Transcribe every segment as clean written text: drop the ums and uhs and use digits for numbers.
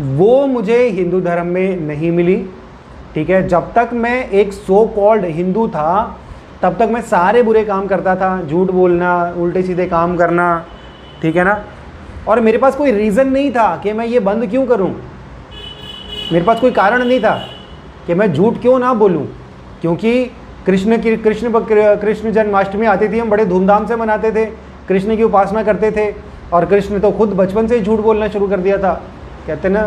वो मुझे हिंदू धर्म में नहीं मिली। ठीक है, जब तक मैं एक सो कॉल्ड हिंदू था तब तक मैं सारे बुरे काम करता था, झूठ बोलना, उल्टे सीधे काम करना, ठीक है ना। और मेरे पास कोई रीज़न नहीं था कि मैं ये बंद क्यों करूं। मेरे पास कोई कारण नहीं था कि मैं झूठ क्यों ना बोलूं, क्योंकि कृष्ण जन्माष्टमी आती थी, हम बड़े धूमधाम से मनाते थे, कृष्ण की उपासना करते थे। और कृष्ण तो खुद बचपन से ही झूठ बोलना शुरू कर दिया था। कहते ना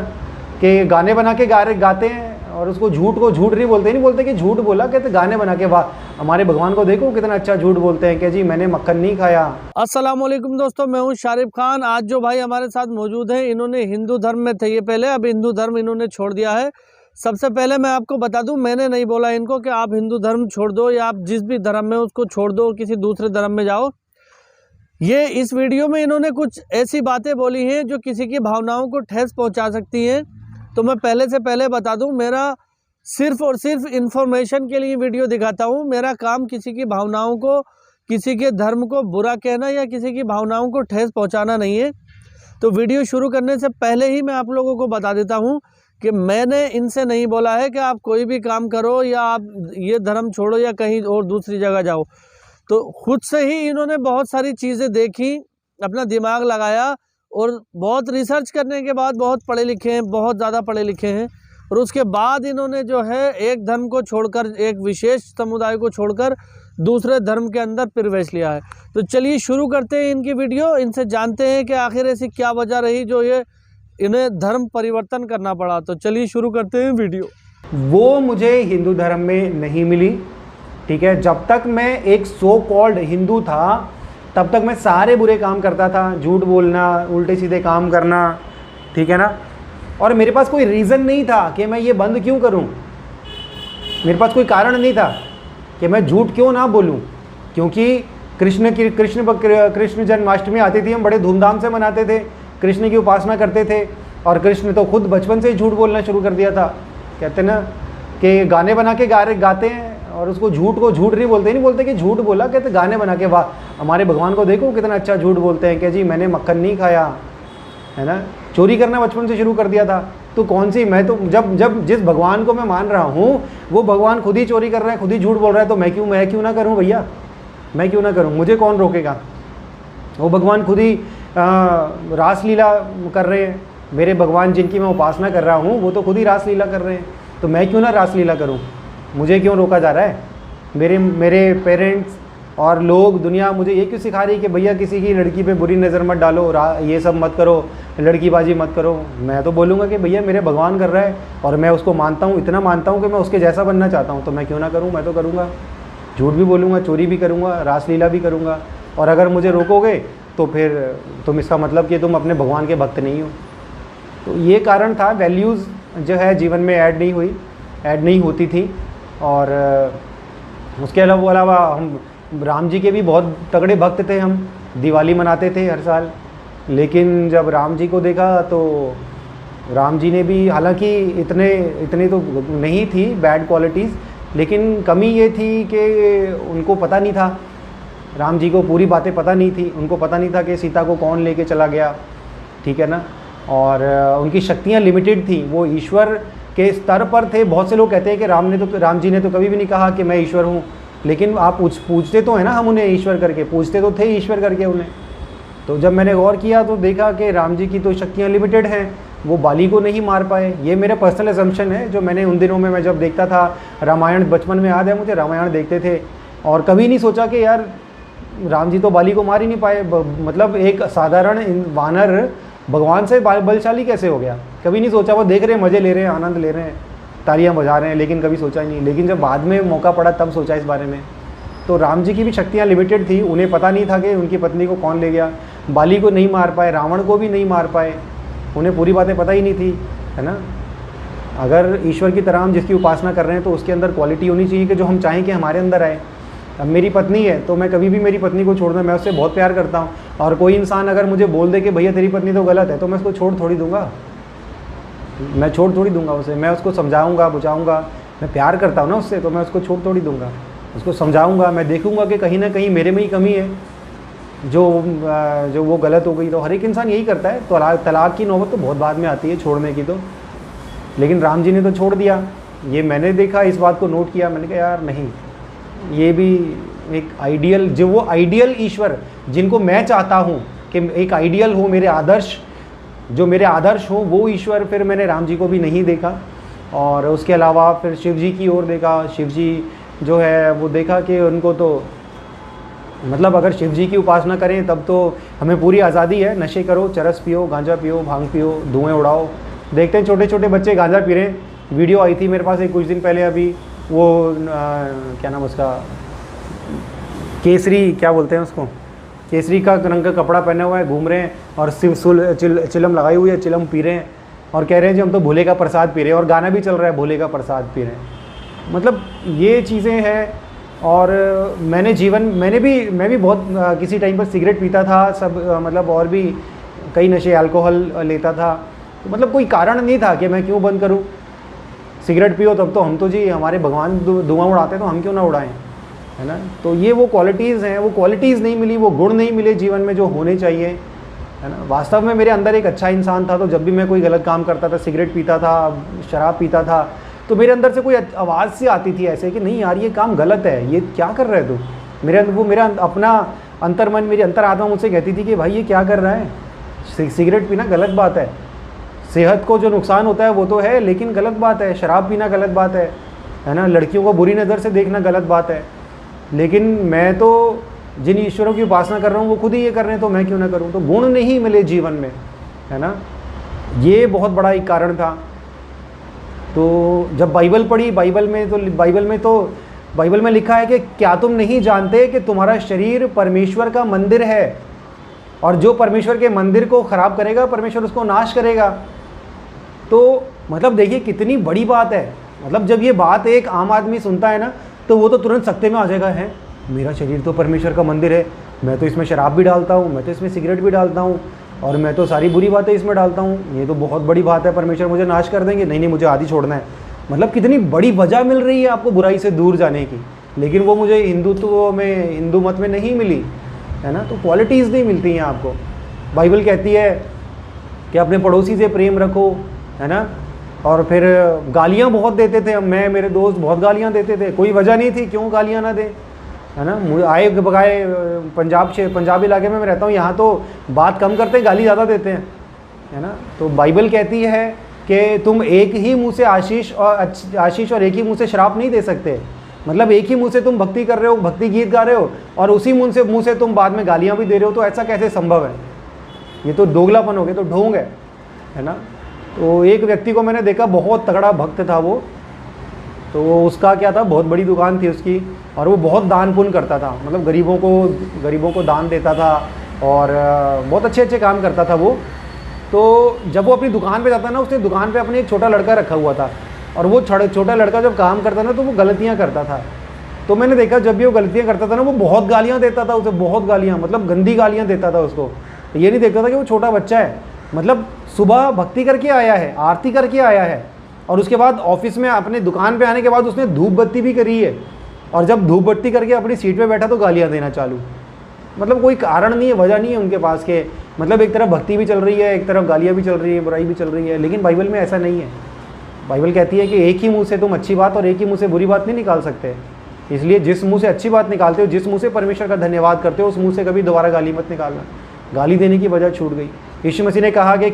कि गाने बना के गाते हैं और उसको झूठ को झूठ नहीं बोलते कि झूठ बोला, कहते गाने बना के, वाह हमारे भगवान को देखो कितना अच्छा झूठ बोलते हैं कि जी मैंने मक्खन नहीं खाया। अस्सलाम वालेकुम दोस्तों, मैं हूं शारिफ खान। आज जो भाई हमारे साथ मौजूद हैं, इन्होंने हिंदू धर्म में थे ये पहले, अब हिंदू धर्म इन्होंने छोड़ दिया है। सबसे पहले मैं आपको बता दूं, मैंने नहीं बोला इनको कि आप हिंदू धर्म छोड़ दो या आप जिस भी धर्म में उसको छोड़ दो और किसी दूसरे धर्म में जाओ। ये इस वीडियो में इन्होंने कुछ ऐसी बातें बोली हैं जो किसी की भावनाओं को ठेस पहुंचा सकती हैं। तो मैं पहले से पहले बता दूं, मेरा सिर्फ और सिर्फ इन्फॉर्मेशन के लिए वीडियो दिखाता हूं। मेरा काम किसी की भावनाओं को, किसी के धर्म को बुरा कहना या किसी की भावनाओं को ठेस पहुंचाना नहीं है। तो वीडियो शुरू करने से पहले ही मैं आप लोगों को बता देता हूं कि मैंने इनसे नहीं बोला है कि आप कोई भी काम करो या आप ये धर्म छोड़ो या कहीं और दूसरी जगह जाओ। तो खुद से ही इन्होंने बहुत सारी चीज़ें देखी, अपना दिमाग लगाया और बहुत रिसर्च करने के बाद, बहुत पढ़े लिखे हैं, बहुत ज़्यादा पढ़े लिखे हैं, और उसके बाद इन्होंने जो है एक धर्म को छोड़कर, एक विशेष समुदाय को छोड़कर दूसरे धर्म के अंदर प्रवेश लिया है। तो चलिए शुरू करते हैं इनकी वीडियो, इनसे जानते हैं कि आखिर ऐसी क्या वजह रही जो ये इन्हें धर्म परिवर्तन करना पड़ा। तो चलिए शुरू करते हैं वीडियो। वो मुझे हिंदू धर्म में नहीं मिली। ठीक है, जब तक मैं एक सो कॉल्ड हिंदू था तब तक मैं सारे बुरे काम करता था, झूठ बोलना, उल्टे सीधे काम करना, ठीक है ना। और मेरे पास कोई रीज़न नहीं था कि मैं ये बंद क्यों करूं। मेरे पास कोई कारण नहीं था कि मैं झूठ क्यों ना बोलूं, क्योंकि कृष्ण जन्माष्टमी आती थी, हम बड़े धूमधाम से मनाते थे, कृष्ण की उपासना करते थे। और कृष्ण तो खुद बचपन से ही झूठ बोलना शुरू कर दिया था। कहते ना कि गाने बना के गाते हैं और उसको झूठ को झूठ नहीं बोलते कि झूठ बोला, कहते गाने बना के, वाह हमारे भगवान को देखो कितना अच्छा झूठ बोलते हैं कि जी मैंने मक्खन नहीं खाया, है ना। चोरी करना बचपन से शुरू कर दिया था। तो कौन सी, मैं तो जब जिस भगवान को मैं मान रहा हूँ वो भगवान खुद ही चोरी कर रहा है, खुद ही झूठ बोल रहा है, तो मैं क्यों ना करूँ भैया, मैं क्यों ना करूँ, मुझे कौन रोकेगा। वो भगवान खुद ही रासलीला कर रहे हैं। मेरे भगवान जिनकी मैं उपासना कर रहा हूँ वो तो खुद ही रासलीला कर रहे हैं, तो मैं क्यों ना रासलीला करूँ, मुझे क्यों रोका जा रहा है। मेरे पेरेंट्स और लोग, दुनिया मुझे ये क्यों सिखा रही है कि भैया किसी की लड़की पे बुरी नज़र मत डालो, ये सब मत करो, लड़कीबाजी मत करो। मैं तो बोलूँगा कि भैया मेरे भगवान कर रहा है और मैं उसको मानता हूँ, इतना मानता हूँ कि मैं उसके जैसा बनना चाहता हूँ, तो मैं क्यों ना करूँ, मैं तो करूँगा। झूठ भी बोलूँगा, चोरी भी करूँगा, रासलीला भी करूँगा। और अगर मुझे रोकोगे तो फिर तुम इसका मतलब कि तुम अपने भगवान के भक्त नहीं हो। तो ये कारण था, वैल्यूज़ जो है जीवन में ऐड नहीं होती थी। और उसके अलावा हम राम जी के भी बहुत तगड़े भक्त थे, हम दिवाली मनाते थे हर साल। लेकिन जब राम जी को देखा तो राम जी ने भी, हालांकि इतने तो नहीं थी बैड क्वालिटीज़, लेकिन कमी ये थी कि उनको पता नहीं था, राम जी को पूरी बातें पता नहीं थी। उनको पता नहीं था कि सीता को कौन लेके चला गया, ठीक है ना। और उनकी शक्तियाँ लिमिटेड थी, वो ईश्वर के स्तर पर थे। बहुत से लोग कहते हैं कि राम जी ने तो कभी भी नहीं कहा कि मैं ईश्वर हूँ, लेकिन आप पूछते तो है ना, हम उन्हें ईश्वर करके पूछते तो थे, ईश्वर करके उन्हें। तो जब मैंने गौर किया तो देखा कि राम जी की तो शक्तियाँ लिमिटेड हैं, वो बाली को नहीं मार पाए। ये मेरा पर्सनल असम्पशन है जो मैंने उन दिनों में, मैं जब देखता था रामायण, बचपन में याद है मुझे, रामायण देखते थे और कभी नहीं सोचा कि यार राम जी तो बाली को मार ही नहीं पाए, मतलब एक साधारण वानर भगवान से बलशाली कैसे हो गया, कभी नहीं सोचा। वो देख रहे हैं, मज़े ले रहे हैं, आनंद ले रहे हैं, तालियां बजा रहे हैं, लेकिन कभी सोचा ही नहीं। लेकिन जब बाद में मौका पड़ा तब सोचा इस बारे में। तो राम जी की भी शक्तियाँ लिमिटेड थी, उन्हें पता नहीं था कि उनकी पत्नी को कौन ले गया, बाली को नहीं मार पाए, रावण को भी नहीं मार पाए, उन्हें पूरी बातें पता ही नहीं थी, है ना। अगर ईश्वर की तरह हम जिसकी उपासना कर रहे हैं तो उसके अंदर क्वालिटी होनी चाहिए कि जो हम चाहें कि हमारे अंदर आए। अब मेरी पत्नी है तो मैं कभी भी मेरी पत्नी को छोड़ दूँ, मैं उससे बहुत प्यार करता हूँ। और कोई इंसान अगर मुझे बोल दे कि भैया तेरी पत्नी तो गलत है, तो मैं उसको छोड़ थोड़ी दूँगा, मैं छोड़ थोड़ी दूँगा उसे। मैं उसको समझाऊँगा, बुझाऊँगा, मैं प्यार करता हूँ ना उससे, तो मैं उसको छोड़ थोड़ी दूँगा, उसको समझाऊँगा। मैं देखूँगा कि कहीं ना कहीं मेरे में ही कमी है, जो वो गलत हो गई। तो हर एक इंसान यही करता है। तलाक की नौबत तो बहुत बाद में आती है छोड़ने की तो, लेकिन राम जी ने तो छोड़ दिया। ये मैंने देखा, इस बात को नोट किया, मैंने कहा यार नहीं, ये भी एक आइडियल, जो वो आइडियल ईश्वर जिनको मैं चाहता हूँ कि एक आइडियल हो, मेरे आदर्श, जो मेरे आदर्श हो, वो ईश्वर फिर मैंने राम जी को भी नहीं देखा। और उसके अलावा फिर शिव जी की ओर देखा। शिव जी जो है वो देखा कि उनको तो मतलब अगर शिव जी की उपासना करें तब तो हमें पूरी आज़ादी है, नशे करो, चरस पियो, गांजा पियो, भांग पियो, धुएँ उड़ाओ। देखते हैं छोटे छोटे बच्चे गांजा पी रहे हैं। वीडियो आई थी मेरे पास एक कुछ दिन पहले, अभी वो क्या नाम उसका, केसरी क्या बोलते हैं उसको, केसरी का रंग का कपड़ा पहने हुआ है, घूम रहे हैं और चिलम लगाई हुई है, चिलम पी रहे हैं और कह रहे हैं जी हम तो भोले का प्रसाद पी रहे हैं, और गाना भी चल रहा है भोले का प्रसाद पी रहे हैं। मतलब ये चीज़ें हैं। और मैं भी बहुत किसी टाइम पर सिगरेट पीता था, सब मतलब और भी कई नशे, अल्कोहल लेता था। तो मतलब कोई कारण नहीं था कि मैं क्यों बंद करूं। सिगरेट पियो तब तो हम तो जी हमारे भगवान धुआं उड़ाते, तो हम क्यों ना उड़ाएं, है ना। तो ये वो क्वालिटीज़ हैं, वो क्वालिटीज़ नहीं मिली, वो गुण नहीं मिले जीवन में जो होने चाहिए, है ना। वास्तव में मेरे अंदर एक अच्छा इंसान था, तो जब भी मैं कोई गलत काम करता था, सिगरेट पीता था, शराब पीता था, तो मेरे अंदर से कोई आवाज़ सी आती थी ऐसे कि नहीं यार ये काम गलत है, ये क्या कर रहा है तू। मेरा अपना अंतर्मन, मेरी अंतरात्मा मुझसे कहती थी कि भाई ये क्या कर रहा है, सिगरेट पीना गलत बात है, सेहत को जो नुकसान होता है वो तो है, लेकिन गलत बात है। शराब पीना गलत बात है ना। लड़कियों को बुरी नज़र से देखना गलत बात है। लेकिन मैं तो जिन ईश्वरों की उपासना कर रहा हूँ वो खुद ही ये कर रहे हैं, तो मैं क्यों ना करूँ। तो गुण नहीं मिले जीवन में, है ना, ये बहुत बड़ा एक कारण था। तो जब बाइबल पढ़ी, बाइबल में लिखा है कि क्या तुम नहीं जानते कि तुम्हारा शरीर परमेश्वर का मंदिर है, और जो परमेश्वर के मंदिर को ख़राब करेगा परमेश्वर उसको नाश करेगा। तो मतलब देखिए कितनी बड़ी बात है। मतलब जब ये बात एक आम आदमी सुनता है ना, तो वो तो तुरंत सख्ते में आ जाएगा, है मेरा शरीर तो परमेश्वर का मंदिर है, मैं तो इसमें शराब भी डालता हूँ, मैं तो इसमें सिगरेट भी डालता हूँ, और मैं तो सारी बुरी बातें इसमें डालता हूँ, ये तो बहुत बड़ी बात है, परमेश्वर मुझे नाश कर देंगे, नहीं मुझे आदि छोड़ना है। मतलब कितनी बड़ी वजह मिल रही है आपको बुराई से दूर जाने की, लेकिन वो मुझे हिंदू मत में नहीं मिली, है ना। तो क्वालिटीज़ नहीं मिलती हैं आपको। बाइबल कहती है कि अपने पड़ोसी से प्रेम रखो, है ना। और फिर गालियाँ बहुत देते थे मैं, मेरे दोस्त बहुत गालियाँ देते थे, कोई वजह नहीं थी क्यों गालियाँ ना दे, है ना। मुझे आए बगाए पंजाब इलाके में मैं रहता हूँ, यहाँ तो बात कम करते हैं, गाली ज़्यादा देते हैं, है ना। तो बाइबल कहती है कि तुम एक ही मुँह से आशीष और एक ही मुँह से श्राप नहीं दे सकते। मतलब एक ही मुँह से तुम भक्ति कर रहे हो, भक्ति गीत गा रहे हो, और उसी मुँह से तुम बाद में गालियाँ भी दे रहे हो, तो ऐसा कैसे संभव है। ये तो दोगलापन हो गया, तो ढोंग है ना। तो एक व्यक्ति को मैंने देखा, बहुत तगड़ा भक्त था वो, तो उसका क्या था, बहुत बड़ी दुकान थी उसकी, और वो बहुत दान पुण्य करता था, मतलब गरीबों को दान देता था, और बहुत अच्छे काम करता था वो। तो जब वो अपनी दुकान पे जाता ना, उसने दुकान पे अपने एक छोटा लड़का रखा हुआ था, और वो छोटा लड़का जब काम करता ना तो वो गलतियाँ करता था। तो मैंने देखा जब भी वो गलतियाँ करता था ना, वो बहुत गालियाँ देता था उसे, बहुत गालियाँ, मतलब गंदी गालियाँ देता था उसको। ये नहीं देखता था कि वो छोटा बच्चा है, मतलब सुबह भक्ति करके आया है, आरती करके आया है, और उसके बाद ऑफिस में अपने दुकान पे आने के बाद उसने धूप बत्ती भी करी है, और जब धूप बत्ती करके अपनी सीट पे बैठा तो गालियाँ देना चालू। मतलब कोई कारण नहीं है, वजह नहीं है उनके पास के, मतलब एक तरफ भक्ति भी चल रही है, एक तरफ गालियाँ भी चल रही है, बुराई भी चल रही है। लेकिन बाइबल में ऐसा नहीं है। बाइबल कहती है कि एक ही मुँह से तुम अच्छी बात और एक ही मुँह से बुरी बात नहीं निकाल सकते। इसलिए जिस मुँह से अच्छी बात निकालते हो, जिस मुँह से परमेश्वर का धन्यवाद करते हो, उस मुँह से कभी दोबारा गाली मत निकालना। गाली देने की वजह छूट गई। यीशु मसीह ने कहा कि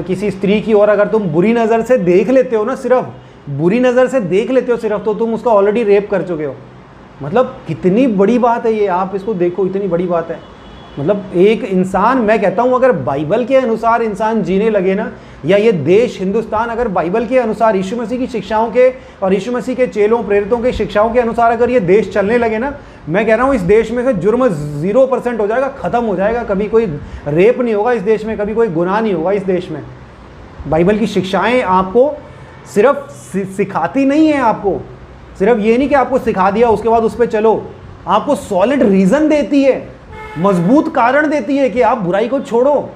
किसी स्त्री की ओर अगर तुम बुरी नज़र से देख लेते हो ना, सिर्फ बुरी नज़र से देख लेते हो सिर्फ, तो तुम उसका ऑलरेडी रेप कर चुके हो। मतलब कितनी बड़ी बात है ये, आप इसको देखो, इतनी बड़ी बात है। मतलब एक इंसान, मैं कहता हूँ अगर बाइबल के अनुसार इंसान जीने लगे ना, या ये देश हिंदुस्तान अगर बाइबल के अनुसार, यीशु मसीह की शिक्षाओं के और यीशु मसीह के चेलों प्रेरितों के शिक्षाओं के अनुसार अगर ये देश चलने लगे ना, मैं कह रहा हूँ इस देश में से जुर्म 0% हो जाएगा, ख़त्म हो जाएगा। कभी कोई रेप नहीं होगा इस देश में, कभी कोई गुनाह नहीं होगा इस देश में। बाइबल की शिक्षाएँ आपको सिर्फ सिखाती नहीं है, आपको सिर्फ ये नहीं कि आपको सिखा दिया उसके बाद उस पर चलो, आपको सॉलिड रीज़न देती है, मजबूत कारण देती है कि आप बुराई को छोड़ो,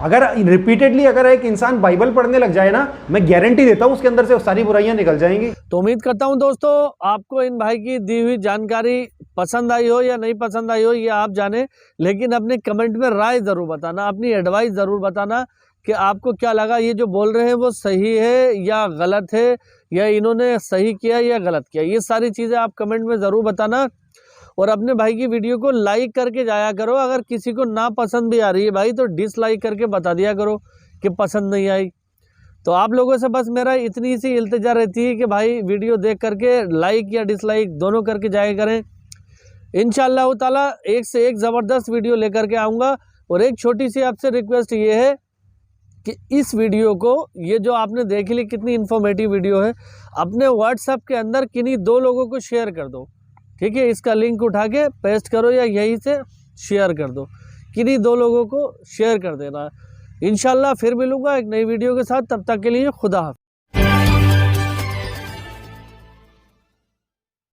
अगर रिपीटेडली अगर एक इंसान बाइबल पढ़ने लग जाए ना, मैं गारंटी देता हूँ उसके अंदर से सारी बुराइयां निकल जाएंगी। तो उम्मीद करता हूं दोस्तों आपको इन भाई की दी हुई जानकारी पसंद आई हो या नहीं पसंद आई हो ये आप जाने, लेकिन अपने कमेंट में राय ज़रूर बताना, अपनी एडवाइस ज़रूर बताना कि आपको क्या लगा, ये जो बोल रहे हैं वो सही है या गलत है, या इन्होंने सही किया या गलत किया। ये सारी चीज़ें आप कमेंट में ज़रूर बताना और अपने भाई की वीडियो को लाइक करके जाया करो। अगर किसी को ना पसंद भी आ रही है भाई तो डिसलाइक करके बता दिया करो कि पसंद नहीं आई। तो आप लोगों से बस मेरा इतनी सी इल्तिजा रहती है कि भाई वीडियो देख करके लाइक या डिसलाइक दोनों करके जाया करें। इंशाअल्लाह ताला एक से एक ज़बरदस्त वीडियो लेकर के आऊँगा। और एक छोटी सी आपसे रिक्वेस्ट ये है कि इस वीडियो को, ये जो आपने देख ली कितनी इन्फॉर्मेटिव वीडियो है, अपने व्हाट्सएप के अंदर किन्हीं 2 लोगों को शेयर कर दो, ठीक है। इसका लिंक उठा के पेस्ट करो या यहीं से शेयर कर दो, किन्हीं 2 लोगों को शेयर कर देना। इंशाल्लाह फिर मिलूंगा एक नई वीडियो के साथ, तब तक के लिए खुदा हाफ़िज़।